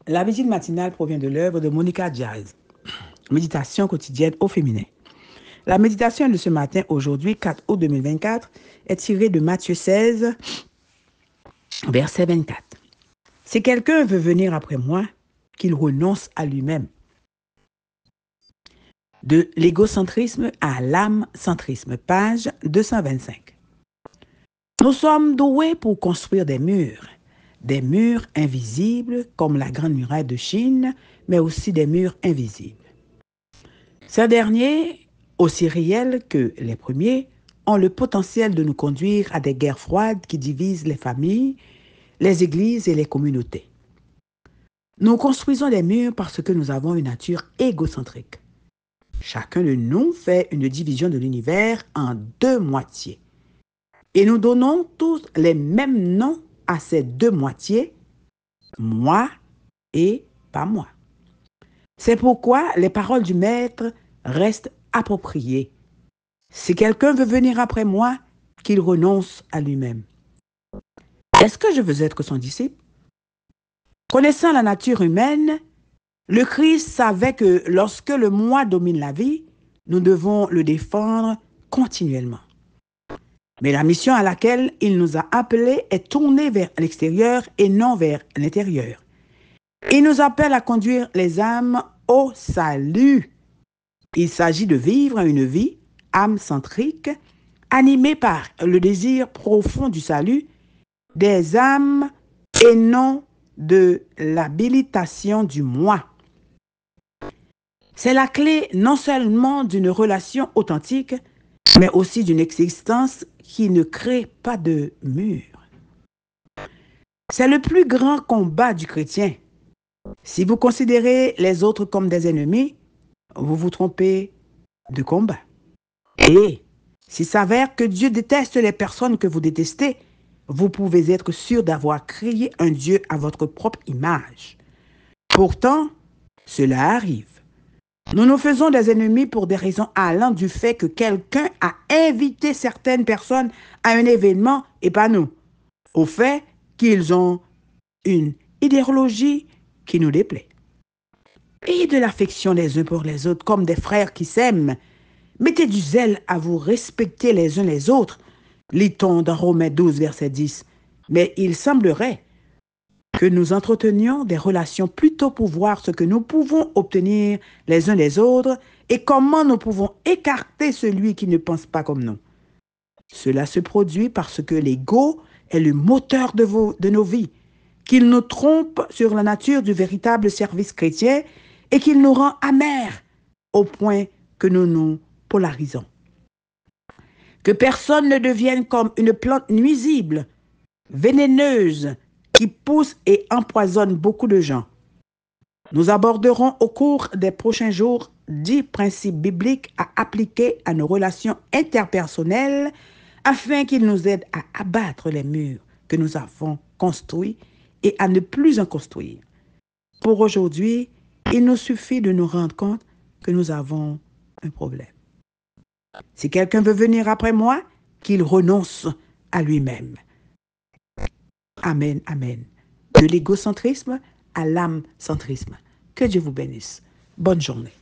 La vigile matinale provient de l'œuvre de Monica Jazz, Méditation quotidienne au féminin. La méditation de ce matin, aujourd'hui, 4 août 2024, est tirée de Matthieu 16, verset 24. Si quelqu'un veut venir après moi, qu'il renonce à lui-même. De l'égocentrisme à l'âme-centrisme, page 225. Nous sommes doués pour construire des murs invisibles comme la Grande Muraille de Chine, mais aussi des murs invisibles. Ces derniers, aussi réels que les premiers, ont le potentiel de nous conduire à des guerres froides qui divisent les familles, les églises et les communautés. Nous construisons des murs parce que nous avons une nature égocentrique. Chacun de nous fait une division de l'univers en deux moitiés. Et nous donnons tous les mêmes noms à ces deux moitiés, moi et pas moi. C'est pourquoi les paroles du Maître restent appropriées. Si quelqu'un veut venir après moi, qu'il renonce à lui-même. Est-ce que je veux être son disciple? Connaissant la nature humaine, le Christ savait que lorsque le moi domine la vie, nous devons le défendre continuellement. Mais la mission à laquelle il nous a appelés est tournée vers l'extérieur et non vers l'intérieur. Il nous appelle à conduire les âmes au salut. Il s'agit de vivre une vie âme-centrique, animée par le désir profond du salut des âmes et non de l'habilitation du moi. C'est la clé non seulement d'une relation authentique, mais aussi d'une existence qui ne crée pas de mur. C'est le plus grand combat du chrétien. Si vous considérez les autres comme des ennemis, vous vous trompez de combat. Et s'il s'avère que Dieu déteste les personnes que vous détestez, vous pouvez être sûr d'avoir créé un Dieu à votre propre image. Pourtant, cela arrive. Nous nous faisons des ennemis pour des raisons allant du fait que quelqu'un a invité certaines personnes à un événement et pas nous. Au fait qu'ils ont une idéologie qui nous déplaît. Ayez de l'affection les uns pour les autres comme des frères qui s'aiment. Mettez du zèle à vous respecter les uns les autres, lit-on dans Romains 12, verset 10. Mais il semblerait que nous entretenions des relations plutôt pour voir ce que nous pouvons obtenir les uns des autres et comment nous pouvons écarter celui qui ne pense pas comme nous. Cela se produit parce que l'ego est le moteur de nos vies, qu'il nous trompe sur la nature du véritable service chrétien et qu'il nous rend amers au point que nous nous polarisons. Que personne ne devienne comme une plante nuisible, vénéneuse, qui pousse et empoisonne beaucoup de gens. Nous aborderons au cours des prochains jours 10 principes bibliques à appliquer à nos relations interpersonnelles afin qu'ils nous aident à abattre les murs que nous avons construits et à ne plus en construire. Pour aujourd'hui, il nous suffit de nous rendre compte que nous avons un problème. Si quelqu'un veut venir après moi, qu'il renonce à lui-même. Amen, amen. De l'égocentrisme à l'âme-centrisme. Que Dieu vous bénisse. Bonne journée.